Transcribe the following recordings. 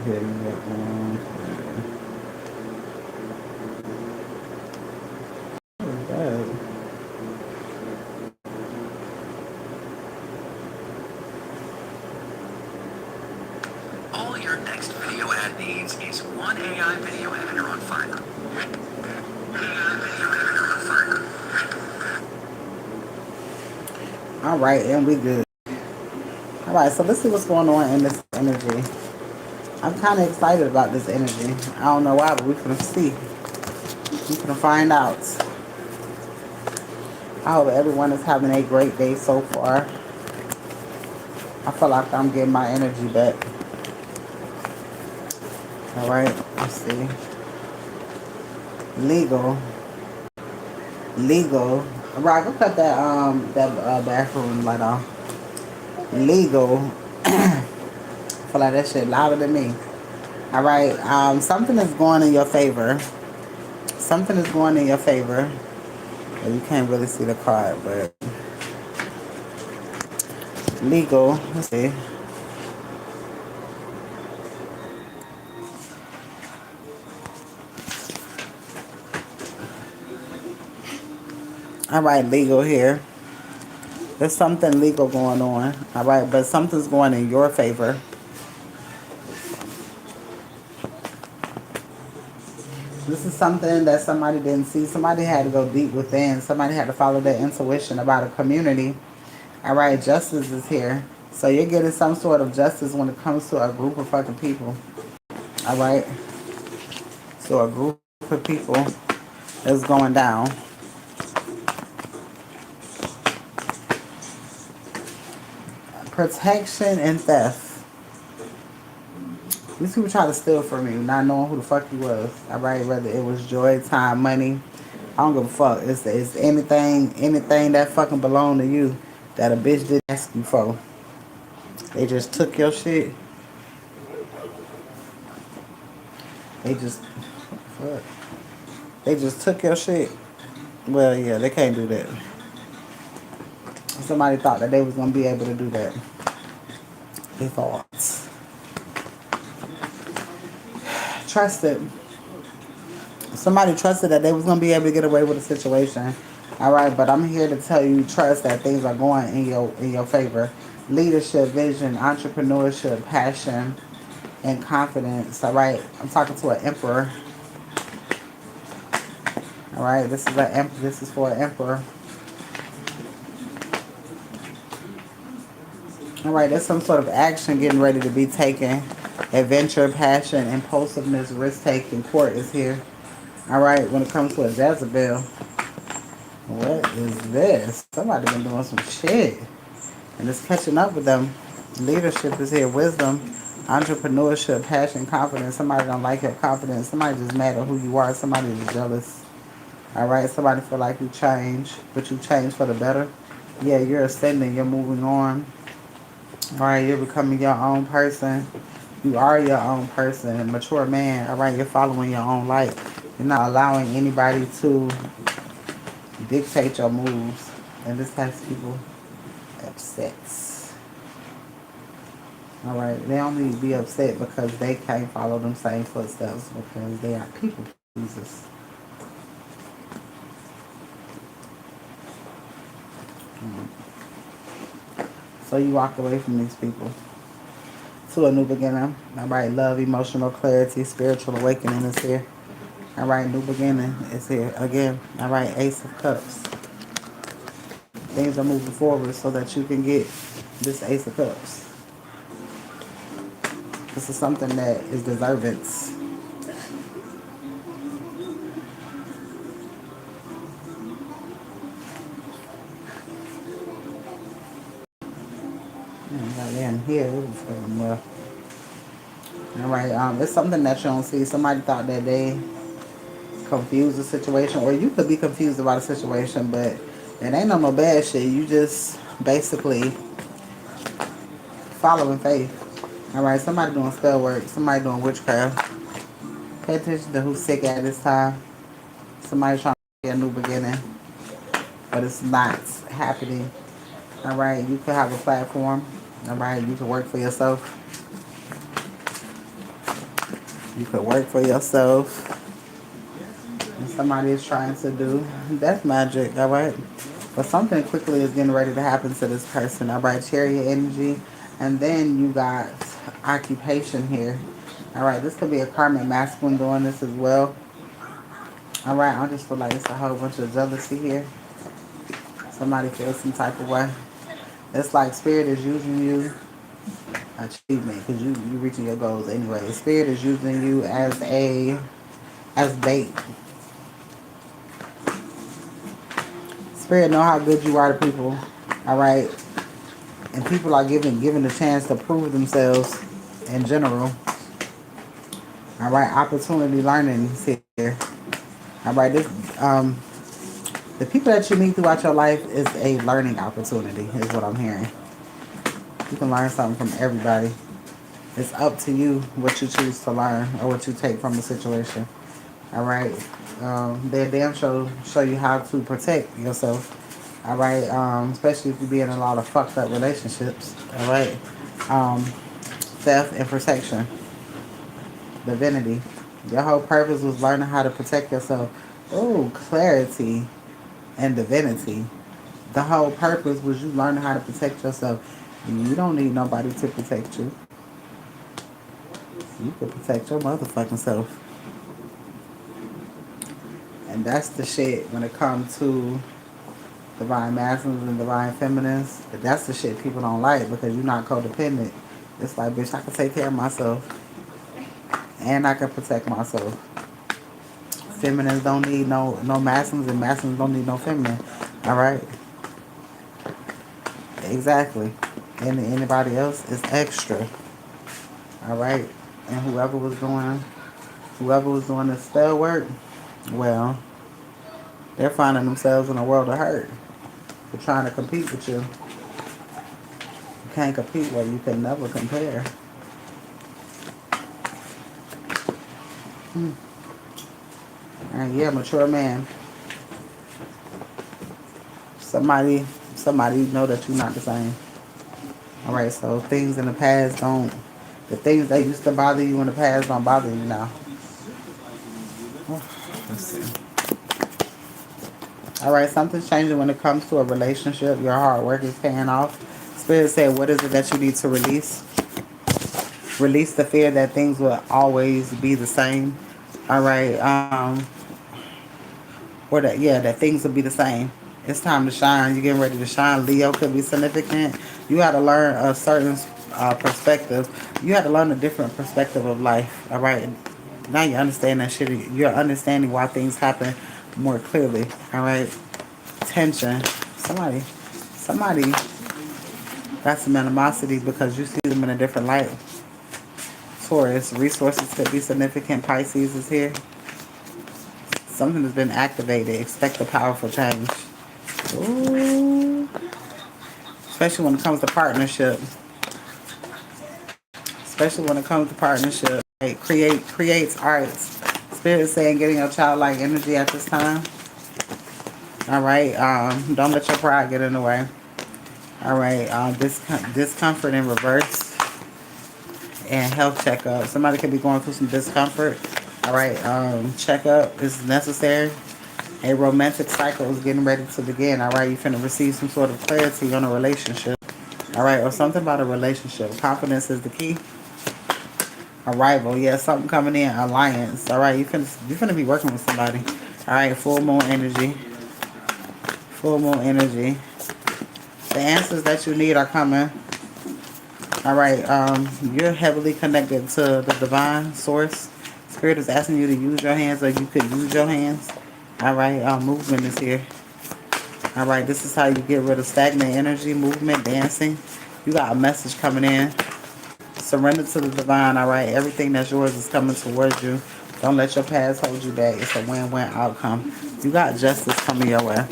hit me up on. What is that? All your next video ad needs is one AI video editor on Fiverr. All right, and we good. All right, so let's see what's going on in this energy. I'm kind of excited about this energy. I don't know why, but we're gonna see. We're gonna find out. I hope everyone is having a great day so far. I feel like I'm getting my energy back. All right, let's see. Legal, legal. Right, go cut that bathroom light off. Legal. I feel like that shit louder than me. All right, something is going in your favor. Something is going in your favor. Well, you can't really see the card, but legal. Let's see. All right, legal here. There's something legal going on. All right, but something's going in your favor. This is something that somebody didn't see. Somebody had to go deep within. Somebody had to follow their intuition about a community. All right, justice is here. So you're getting some sort of justice when it comes to a group of fucking people. All right. So a group of people is going down. Protection and theft. These people try to steal from you, not knowing who the fuck you was. All right, whether it was joy, time, money, I don't give a fuck. It's anything that fucking belonged to you that a bitch didn't ask you for. They just took your shit. They just, fuck. They just took your shit. Well, yeah, they can't do that. Somebody thought that they was gonna be able to do that. They thought. Trusted. Somebody trusted that they was gonna be able to get away with the situation. All right, but I'm here to tell you, trust that things are going in your favor. Leadership, vision, entrepreneurship, passion, and confidence. All right, I'm talking to an emperor. All right, this is for an emperor. All right, there's some sort of action getting ready to be taken. Adventure, passion, impulsiveness, risk taking. Court is here. All right, when it comes to a Jezebel, what is this? Somebody been doing some shit, and it's catching up with them. Leadership is here. Wisdom, entrepreneurship, passion, confidence. Somebody don't like your confidence. Somebody just mad at who you are. Somebody is jealous. All right, somebody feel like you change, but you change for the better. Yeah, you're ascending. You're moving on. All right, you're becoming your own person. You are your own person, a mature man. All right, you're following your own light. You're not allowing anybody to dictate your moves. And this has people upset. All right, they only be upset because they can't follow them same footsteps because they are people pleasers. So you walk away from these people to a new beginning. All right, love, emotional clarity, spiritual awakening is here. All right, new beginning is here again. All right, Ace of Cups. Things are moving forward so that you can get this Ace of Cups. This is something that is deserving. Right in here, it was all right, it's something that you don't see. Somebody thought that they confused the situation, or you could be confused about a situation, but it ain't no more bad shit. You just basically following faith. All right, somebody doing spell work, somebody doing witchcraft. Pay attention to who's sick at this time. Somebody trying to get a new beginning, but it's not happening. All right, you could have a platform. All right, you can work for yourself. You could work for yourself. And somebody is trying to do death magic, all right? But something quickly is getting ready to happen to this person, all right? Chariot energy. And then you got occupation here. All right, this could be a karmic masculine doing this as well. All right, I just feel like it's a whole bunch of jealousy here. Somebody feels some type of way. It's like spirit is using you, achievement, because you reaching your goals anyway. Spirit is using you as bait. Spirit know how good you are to people, all right? And people are given the chance to prove themselves in general. All right, opportunity learning is here. All right, the people that you meet throughout your life is a learning opportunity, is what I'm hearing. You can learn something from everybody. It's up to you what you choose to learn or what you take from the situation. All right. They damn show you how to protect yourself. All right. Especially if you be in a lot of fucked up relationships. All right. Theft and protection. Divinity. Your whole purpose was learning how to protect yourself. Oh, clarity and divinity. The whole purpose was you learning how to protect yourself. You don't need nobody to protect you. You can protect your motherfucking self. And that's the shit when it comes to divine masculines and divine feminines. That's the shit people don't like because you're not codependent. It's like, bitch, I can take care of myself and I can protect myself. Feminines don't need no masculines and masculines don't need no feminine. All right? Exactly. And anybody else is extra. All right? And whoever was doing the spell work, well, they're finding themselves in a world of hurt. They're trying to compete with you. You can't compete where you can never compare. Alright, yeah, mature man. Somebody know that you're not the same. Alright, so things in the past the things that used to bother you in the past don't bother you now. Let's see. Alright, something's changing when it comes to a relationship. Your hard work is paying off. Spirit said, what is it that you need to release? Release the fear that things will always be the same. Alright, that things will be the same. It's time to shine. You're getting ready to shine. Leo could be significant. You got to learn a certain perspective. You have to learn a different perspective of life. All right. Now you understand that shit. You're understanding why things happen more clearly. All right. Tension. Somebody got some animosity because you see them in a different light. Taurus. Resources could be significant. Pisces is here. Something has been activated. Expect a powerful change. Ooh. Especially when it comes to partnership. Right? Creates arts. Spirit is saying getting your childlike energy at this time. Alright. Don't let your pride get in the way. Alright. Discomfort in reverse. And health checkup. Somebody could be going through some discomfort. Alright. Checkup is necessary. A romantic cycle is getting ready to begin. Alright. You're finna receive some sort of clarity on a relationship. Alright. Or something about a relationship. Confidence is the key. Arrival. Yeah, something coming in. Alliance. Alright. You finna be working with somebody. Alright. Full moon energy. Full moon energy. The answers that you need are coming. Alright. You're heavily connected to the divine source. Spirit is asking you to use your hands, or you could use your hands. Alright. Movement is here. Alright. This is how you get rid of stagnant energy. Movement. Dancing. You got a message coming in. Surrender to the divine. Alright. Everything that's yours is coming towards you. Don't let your past hold you back. It's a win-win outcome. You got justice coming your way.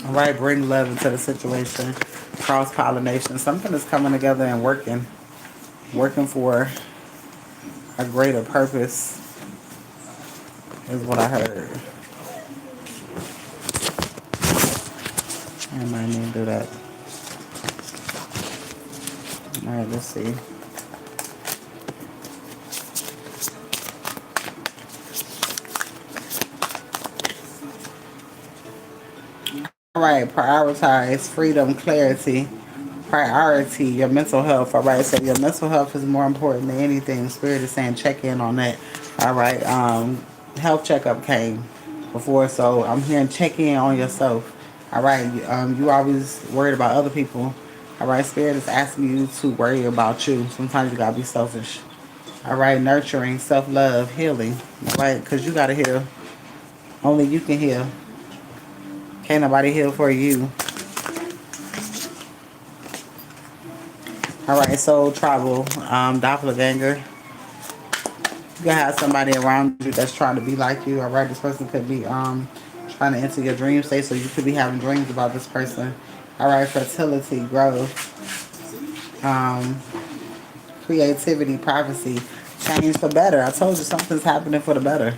Alright. Bring love into the situation. Cross-pollination. Something is coming together and working for a greater purpose is what I heard. I might need to do that. Alright, let's see. All right, prioritize freedom, clarity, priority, your mental health. All right, so your mental health is more important than anything. Spirit is saying check in on that. All right, health checkup came before, so I'm hearing check in on yourself. All right, you always worried about other people. All right, Spirit is asking you to worry about you. Sometimes you gotta be selfish. All right, nurturing, self love, healing. All right, because you gotta heal. Only you can heal. Can't nobody heal for you. All right, soul travel, doppelganger. You can have somebody around you that's trying to be like you. All right, this person could be trying to enter your dream state, so you could be having dreams about this person. All right, fertility, growth, um, creativity, privacy, change for better. I told you something's happening for the better.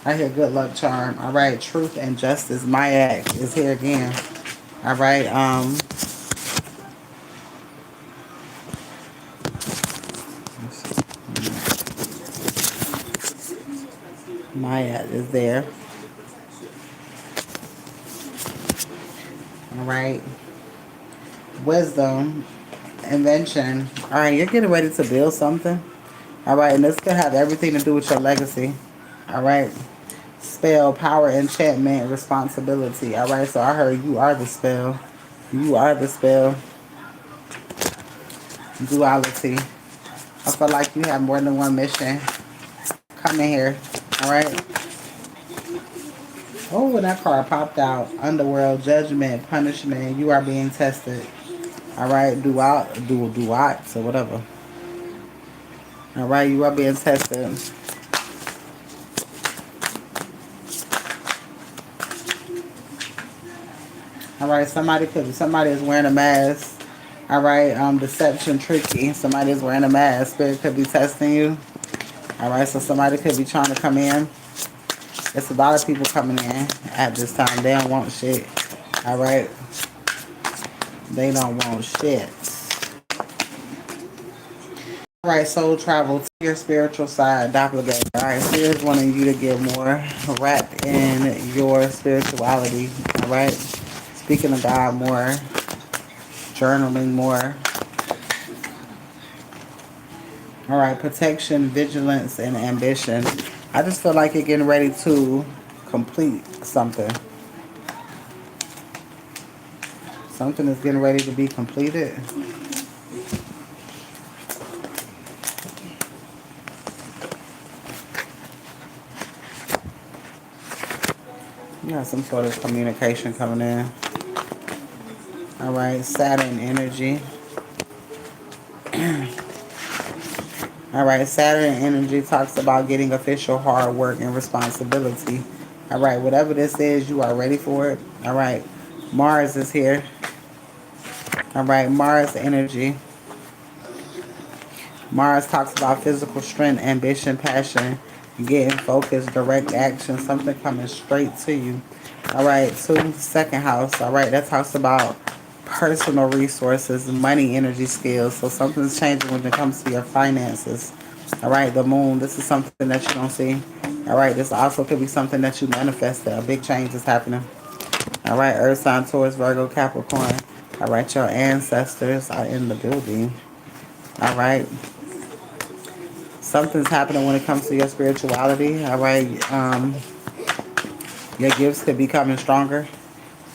I hear good luck charm. All right, truth and justice. Mayak is here again. All right, Maya is there. All right. Wisdom, invention. All right, you're getting ready to build something. All right, and this could have everything to do with your legacy. All right. Spell, power, enchantment, responsibility. All right, so I heard you are the spell. You are the spell. Duality. I feel like you have more than one mission. Come in here. All right. Oh, when that card popped out, underworld, judgment, punishment, you are being tested. All right, do what, so whatever. All right, you are being tested. All right, somebody is wearing a mask. All right, deception, tricky. Somebody is wearing a mask. Spirit could be testing you. All right, so somebody could be trying to come in. It's a lot of people coming in at this time. They don't want shit. All right. They don't want shit. All right, soul travel to your spiritual side, doppelganger. All right, Spirit's wanting you to get more wrapped in your spirituality. All right. Speaking of God more, journaling more. All right, protection, vigilance, and ambition. I just feel like you're getting ready to complete something. Something is getting ready to be completed. You got some sort of communication coming in. All right, Saturn energy. All right, Saturn energy talks about getting official hard work and responsibility. All right, whatever this is, you are ready for it. All right, Mars is here. All right, Mars energy. Mars talks about physical strength, ambition, passion, getting focused, direct action, something coming straight to you. All right, second house. All right, that talks about personal resources, money, energy, skills. So something's changing when it comes to your finances. All right, the moon. This is something that you don't see. All right, this also could be something that you manifested. A big change is happening. All right, Earth sign, Taurus, Virgo, Capricorn. All right, your ancestors are in the building. All right. Something's happening when it comes to your spirituality. All right. Your gifts could be coming stronger.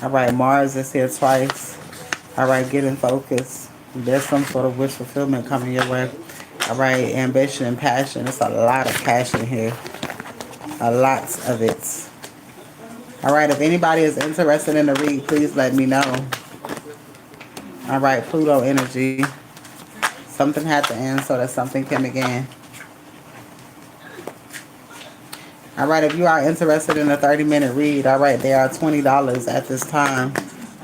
All right. Mars is here twice. All right. Get in focus. There's some sort of wish fulfillment coming your way. All right. Ambition and passion. It's a lot of passion here. A lot of it. All right. If anybody is interested in the read, please let me know. All right. Pluto energy. Something had to end so that something can begin. All right, if you are interested in a 30-minute read, all right, they are $20 at this time.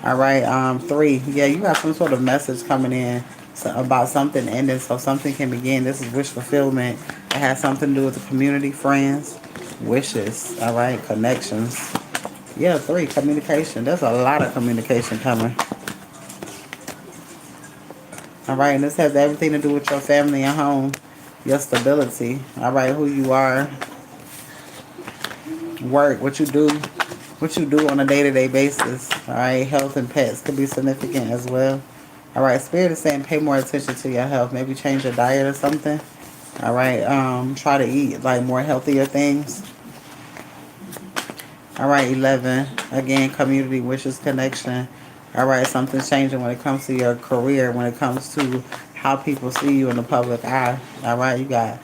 All right, 3. Yeah, you have some sort of message coming in about something ending so something can begin. This is wish fulfillment. It has something to do with the community, friends, wishes, all right, connections. Yeah, 3, communication. There's a lot of communication coming. All right, and this has everything to do with your family and home, your stability, all right, who you are. Work, what you do, what you do on a day-to-day basis. All right, health and pets could be significant as well. All right, Spirit is saying pay more attention to your health. Maybe change your diet or something. All right, try to eat like more healthier things. All right, 11. Again, community wishes connection. All right, something's changing when it comes to your career, when it comes to how people see you in the public eye. All right, you got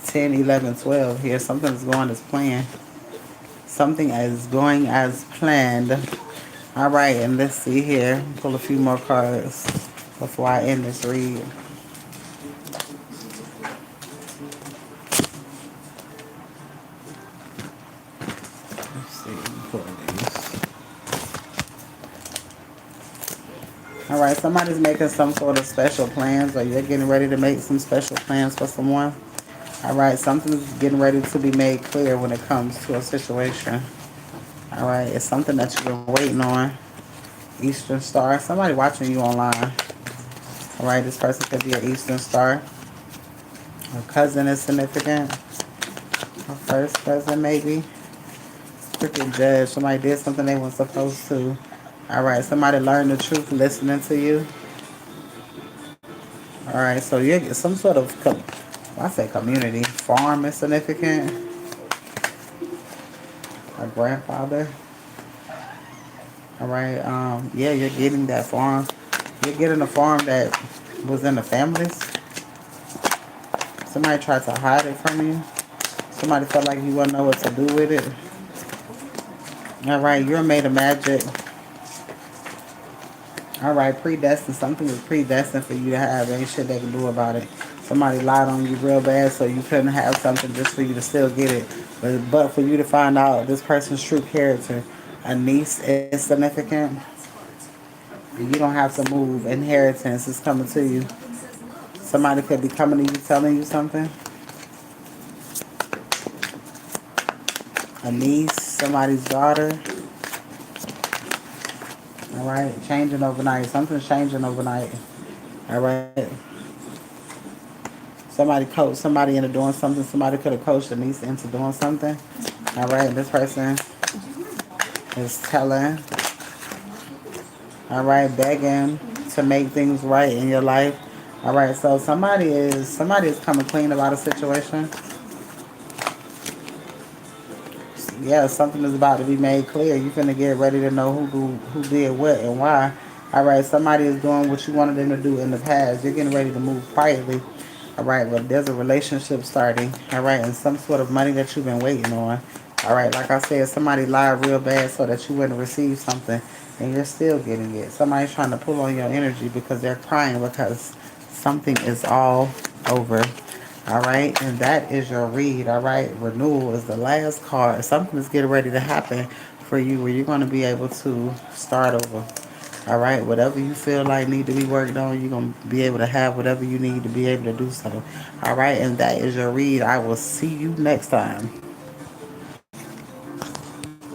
10, 11, 12 here. Something's going as planned. Something is going as planned. All right, and let's see here. Pull a few more cards before I end this read. Let's see. Pull these. All right, somebody's making some sort of special plans, or you're getting ready to make some special plans for someone. All right, something's getting ready to be made clear when it comes to a situation. All right, it's something that you've been waiting on. Eastern Star. Somebody watching you online. All right, this person could be an Eastern Star. A cousin is significant. A first cousin, maybe. Crooked Judge. Somebody did something they weren't supposed to. All right, somebody learned the truth listening to you. All right, so you're some sort of, I say community. Farm is significant. A grandfather. All right, yeah, you're getting that farm. You're getting a farm that was in the families. Somebody tried to hide it from you. Somebody felt like you wouldn't know what to do with it. All right, you're made of magic. All right, predestined. Something is predestined for you to have. Ain't shit they can do about it. Somebody lied on you real bad so you couldn't have something just for you to still get it. But for you to find out this person's true character. A niece is significant. You don't have to move. Inheritance is coming to you. Somebody could be coming to you telling you something. A niece, somebody's daughter. All right, changing overnight. Something's changing overnight. All right. Somebody coached somebody into doing something. Somebody could have coached a niece into doing something. All right, this person is telling. All right, begging to make things right in your life. All right, so somebody is coming clean about a situation. Yeah, something is about to be made clear. You finna get ready to know who did what and why. All right, somebody is doing what you wanted them to do in the past. You're getting ready to move quietly. All right, but there's a relationship starting. All right, and some sort of money that you've been waiting on. All right, like I said, somebody lied real bad so that you wouldn't receive something, and you're still getting it. Somebody's trying to pull on your energy because they're crying because something is all over. All right, and that is your read. All right, renewal is the last card. Something is getting ready to happen for you where you're going to be able to start over. All right, whatever you feel like need to be worked on, you're going to be able to have whatever you need to be able to do so. All right, and that is your read. I will see you next time.